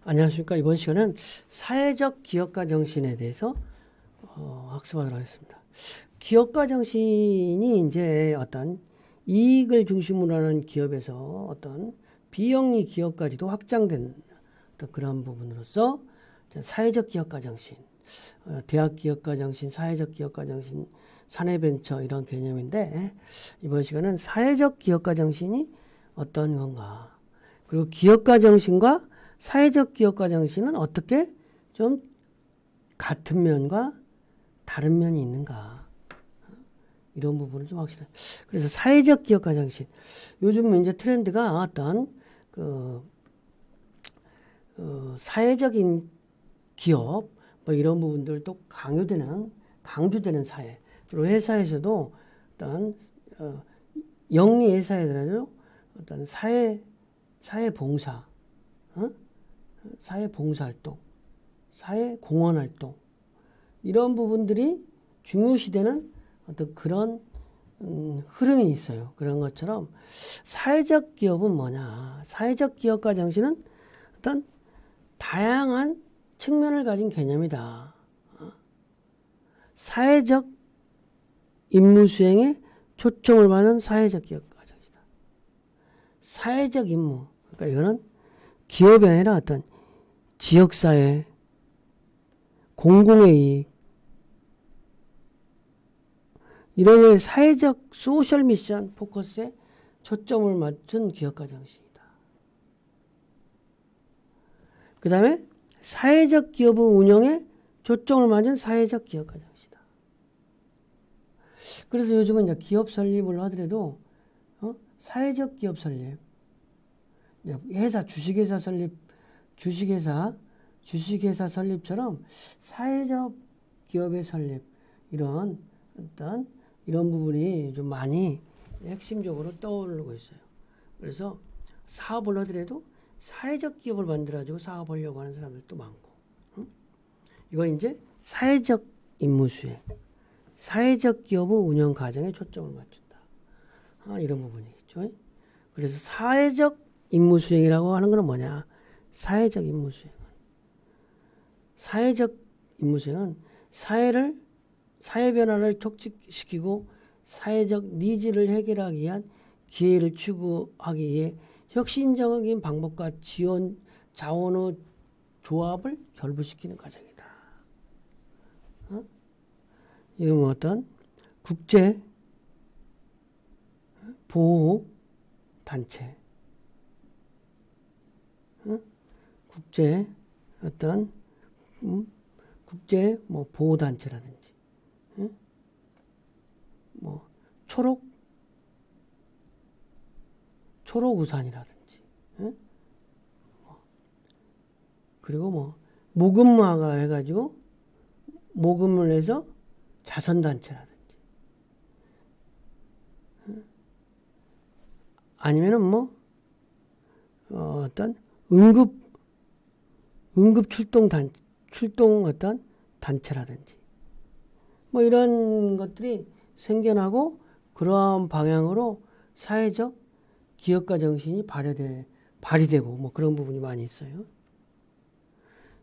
안녕하십니까. 이번 시간은 사회적 기업가 정신에 대해서 학습하도록 하겠습니다. 기업가 정신이 이제 어떤 이익을 중심으로 하는 기업에서 어떤 비영리 기업까지도 확장된 어떤 그런 부분으로서 사회적 기업가 정신, 대학 기업가 정신, 사회적 기업가 정신, 사내벤처 이런 개념인데 이번 시간은 사회적 기업가 정신이 어떤 건가, 그리고 기업가 정신과 사회적 기업가 정신은 어떻게 좀 같은 면과 다른 면이 있는가, 이런 부분을 좀 확실해. 그래서 사회적 기업가 정신, 요즘 이제 트렌드가 어떤 사회적인 기업 뭐 이런 부분들도 강조되는 사회, 그리고 회사에서도 어떤 영리 회사에서도 어떤 사회 봉사, 사회 봉사활동, 사회 공헌활동, 이런 부분들이 중요시되는 어떤 그런 흐름이 있어요. 그런 것처럼 사회적 기업은 뭐냐? 사회적 기업가 정신은 어떤 다양한 측면을 가진 개념이다. 사회적 임무 수행에 초점을 받는 사회적 기업가 정신이다. 사회적 임무, 그러니까 이거는 기업이 아니라 어떤 지역사회, 공공의 이익, 이런 거에 사회적 소셜 미션 포커스에 초점을 맞춘 기업가 정신이다. 그 다음에 사회적 기업의 운영에 초점을 맞은 사회적 기업가 정신이다. 그래서 요즘은 이제 기업 설립을 하더라도 사회적 기업 설립, 회사, 주식회사 설립처럼 사회적 기업의 설립, 이런 부분이 좀 많이 핵심적으로 떠오르고 있어요. 그래서 사업을 하더라도 사회적 기업을 만들어가지고 사업하려고 하는 사람들도 많고, 이거 이제 사회적 임무 수행, 사회적 기업의 운영 과정에 초점을 맞춘다. 이런 부분이겠죠. 그래서 사회적 임무 수행이라고 하는 것은 뭐냐? 사회적 임무 수행은 사회 변화를 촉진시키고 사회적 니즈를 해결하기 위한 기회를 추구하기 위해 혁신적인 방법과 자원의 조합을 결부시키는 과정이다. 이건 뭐 어떤 국제 보호 단체, 국제 뭐 보호 단체라든지, 뭐 초록 우산이라든지, 그리고 뭐 모금화가 해가지고 모금을 해서 자선 단체라든지, 아니면은 뭐 어떤 응급 출동 어떤 단체라든지, 뭐 이런 것들이 생겨나고, 그러한 방향으로 사회적 기업가 정신이 발휘되고 뭐 그런 부분이 많이 있어요.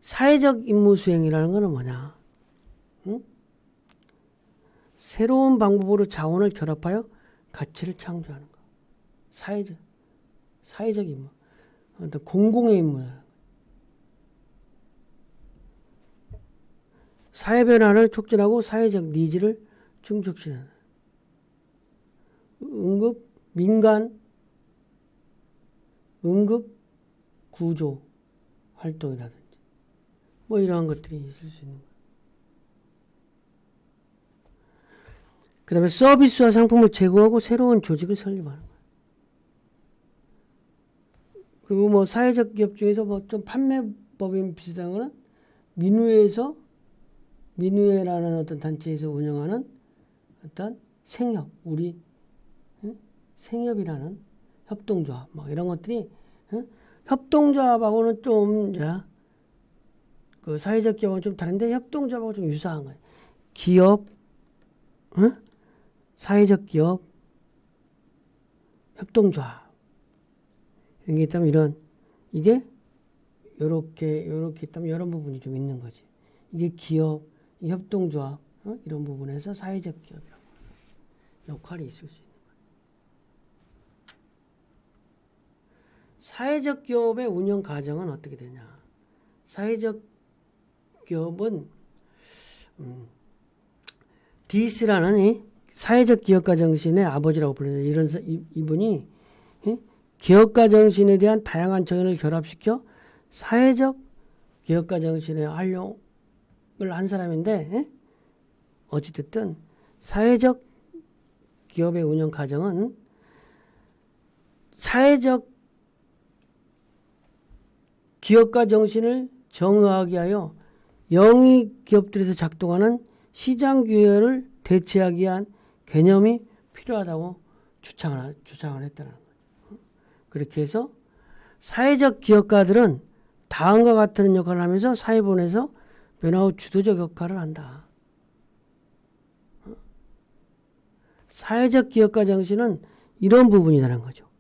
사회적 임무 수행이라는 것은 뭐냐? 새로운 방법으로 자원을 결합하여 가치를 창조하는 것. 사회적 임무, 어떤 공공의 임무야. 사회 변화를 촉진하고 사회적 니즈를 충족시키는 응급 구조 활동이라든지, 뭐 이러한 것들이 있을 수 있는 거예요. 그 다음에 서비스와 상품을 제공하고 새로운 조직을 설립하는 거예요. 그리고 뭐 사회적 기업 중에서 뭐 좀 판매법인 비슷한 거는 민우회라는 어떤 단체에서 운영하는 어떤 생협이라는 협동조합, 뭐 이런 것들이, 협동조합하고는 좀 그 사회적 기업은 좀 다른데 협동조합하고 좀 유사한 거예요. 기업, 사회적 기업, 협동조합, 이런 게 있다면 이게 요렇게 있다면 이런 부분이 좀 있는 거지. 이게 기업, 협동조합 이런 부분에서 사회적 기업이라고 역할이 있을 수 있는 거예요. 사회적 기업의 운영 과정은 어떻게 되냐? 사회적 기업은 디스라는 이 사회적 기업가 정신의 아버지라고 불려요. 이런 이분이 기업가 정신에 대한 다양한 정연을 결합시켜 사회적 기업가 정신의 활용을 한 사람인데 어찌됐든 사회적 기업의 운영 과정은 사회적 기업가 정신을 정의하기 위하여 영리 기업들에서 작동하는 시장 규율을 대체하기 위한 개념이 필요하다고 주장을 했다는 거죠. 그렇게 해서 사회적 기업가들은 다음과 같은 역할을 하면서 사회본에서 변화 후 주도적 역할을 한다. 사회적 기업가 정신은 이런 부분이라는 거죠.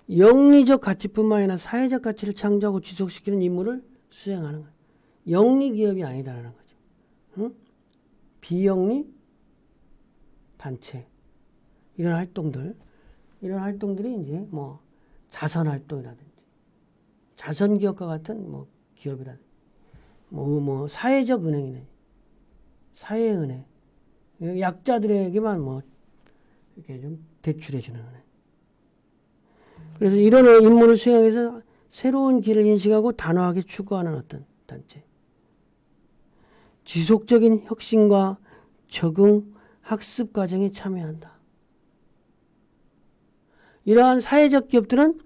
영리적 가치뿐만 아니라 사회적 가치를 창조하고 지속시키는 임무를 수행하는 거예요. 영리 기업이 아니다라는 거죠. 비영리 단체 이런 활동들이 이제 뭐 자선 활동이라든지 자선 기업과 같은 뭐 기업이라든지 뭐 사회적 은행이네, 사회은행 약자들에게만 뭐 이렇게 좀 대출해주는 은행. 그래서 이런 임무를 수행해서 새로운 길을 인식하고 단호하게 추구하는 어떤 단체. 지속적인 혁신과 적응, 학습 과정에 참여한다. 이러한 사회적 기업들은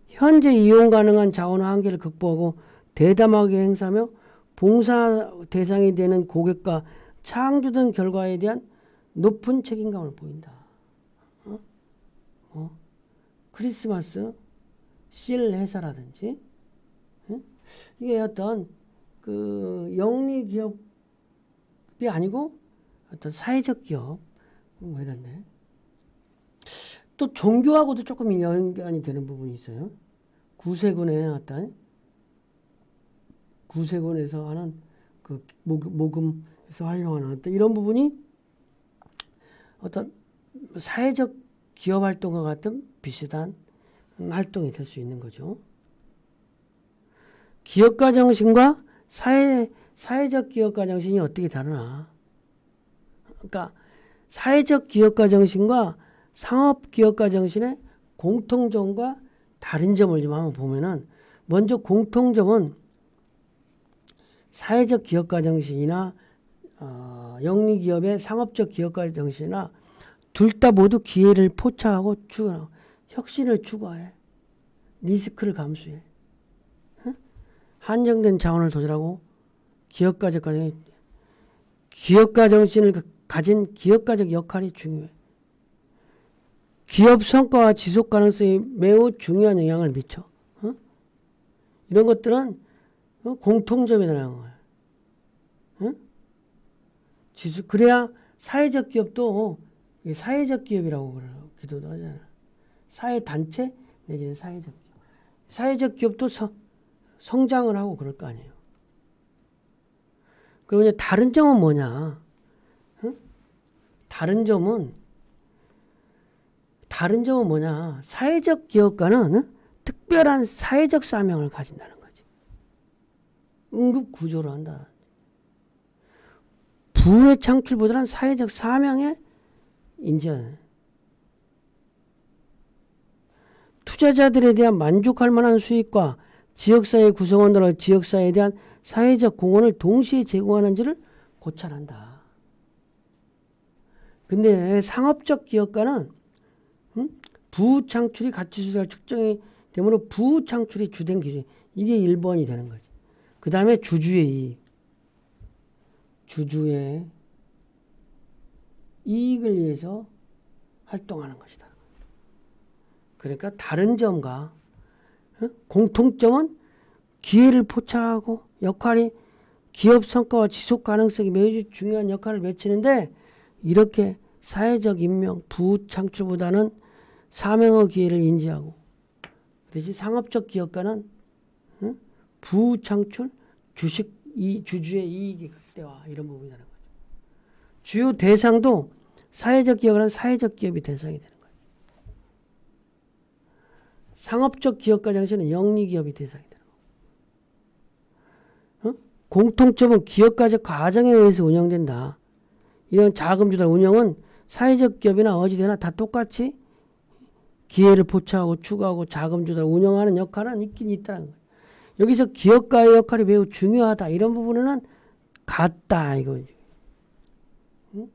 현재 이용 가능한 자원의 한계를 극복하고 대담하게 행사하며 봉사 대상이 되는 고객과 창조된 결과에 대한 높은 책임감을 보인다. 크리스마스 실 회사라든지 이게 어떤 그 영리 기업이 아니고 어떤 사회적 기업 뭐 이런데 또 종교하고도 조금 연관이 되는 부분이 있어요. 구세군에서 하는 그 모금에서 활용하는 어떤 이런 부분이 어떤 사회적 기업 활동과 같은 비슷한 활동이 될 수 있는 거죠. 기업가 정신과 사회적 기업가 정신이 어떻게 다르나? 그러니까 사회적 기업가 정신과 상업 기업가 정신의 공통점과 다른 점을 좀 한번 보면은 먼저 공통점은 사회적 기업가 정신이나 영리 기업의 상업적 기업가 정신이나 둘 다 모두 기회를 포착하고 추구하고 혁신을 추구해. 리스크를 감수해. 한정된 자원을 조절하고 기업가 정신을 가진 기업가적 역할이 중요해. 기업 성과와 지속 가능성이 매우 중요한 영향을 미쳐. 이런 것들은 공통점이라는 거야. 그래야 사회적 기업도 사회적 기업이라고 기도도 하잖아. 사회단체 내지는 사회적 기업. 사회적 기업도 성장을 하고 그럴 거 아니에요. 그리고 이제 다른 점은 뭐냐? 다른 점은 뭐냐? 사회적 기업가는 특별한 사회적 사명을 가진다는 거지. 응급 구조를 한다. 부의 창출보다는 사회적 사명에 인정. 투자자들에 대한 만족할 만한 수익과 지역사회 구성원들과 지역사회에 대한 사회적 공헌을 동시에 제공하는지를 고찰한다. 근데 상업적 기업가는 부 창출이 가치수달 측정이 되므로 부 창출이 주된 기준. 이게 1번이 되는 거지. 그 다음에 주주의 이익. 주주의 이익을 위해서 활동하는 것이다. 그러니까 다른 점과 공통점은 기회를 포착하고 역할이 기업 성과와 지속 가능성이 매우 중요한 역할을 맺히는데 이렇게 사회적 인명, 부 창출보다는 사명의 기회를 인지하고, 대신 상업적 기업가는 부창출, 주주의 이익의 극대화 이런 부분이라는 거죠. 주요 대상도 사회적 기업은 사회적 기업이 대상이 되는 거예요. 상업적 기업가 정신은 영리 기업이 대상이 되는 거예요. 공통점은 기업가적 과정에 의해서 운영된다. 이런 자금 조달 운영은 사회적 기업이나 어디되나 다 똑같이 기회를 포착하고 추구하고 자금 조달 운영하는 역할은 있긴 있다는 거예요. 여기서 기업가의 역할이 매우 중요하다. 이런 부분은 같다. 이거죠. 응?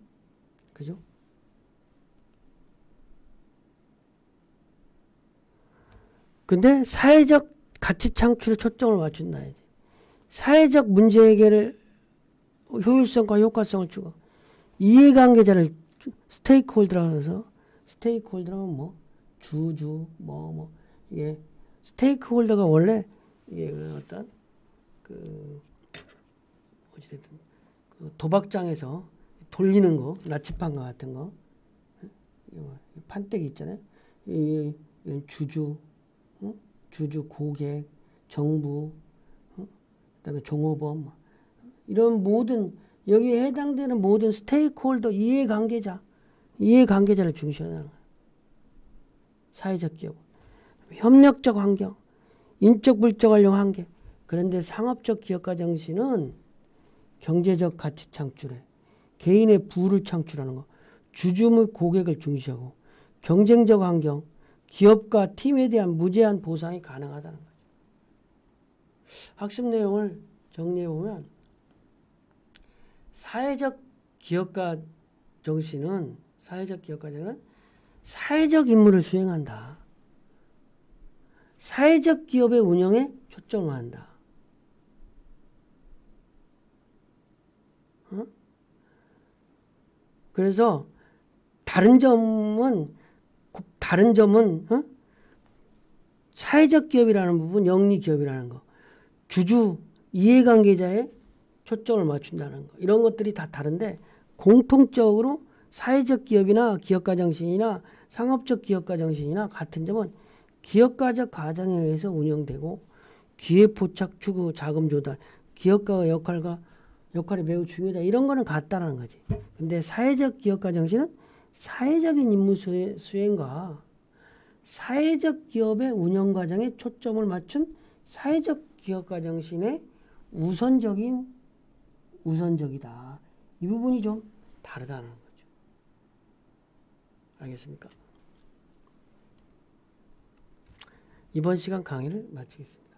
그죠? 근데 사회적 가치 창출에 초점을 맞춘다. 사회적 문제 해결을 효율성과 효과성을 추구. 이해관계자를 스테이크홀더라고 해서 스테이크홀더라면 뭐 주주 이게 스테이크홀더가 원래 이게 어떤 어찌됐든 도박장에서 돌리는 거 나치판과 같은 거 판때기 있잖아요. 이 주주 고객 정부 그다음에 종업원 이런 모든 여기에 해당되는 모든 스테이크홀더 이해관계자를 중시하는 거예요. 사회적 기업, 협력적 환경, 인적 물적 활용 한계. 그런데 상업적 기업가 정신은 경제적 가치 창출에 개인의 부를 창출하는 거, 주주 및 고객을 중시하고 경쟁적 환경, 기업과 팀에 대한 무제한 보상이 가능하다는 거죠. 학습 내용을 정리해 보면 사회적 기업가 정신은 사회적 임무를 수행한다. 사회적 기업의 운영에 초점을 한다. 그래서 다른 점은 사회적 기업이라는 부분, 영리 기업이라는 거, 주주 이해관계자에 초점을 맞춘다는 거, 이런 것들이 다 다른데 공통적으로 사회적 기업이나 기업가 정신이나 상업적 기업가 정신이나 같은 점은 기업가적 과정에 의해서 운영되고 기회 포착, 추구, 자금 조달, 기업가의 역할이 매우 중요하다. 이런 거는 같다는 거지. 근데 사회적 기업가 정신은 사회적인 임무 수행과 사회적 기업의 운영 과정에 초점을 맞춘 사회적 기업가 정신의 우선적이다. 이 부분이 좀 다르다는 거죠. 알겠습니까? 이번 시간 강의를 마치겠습니다.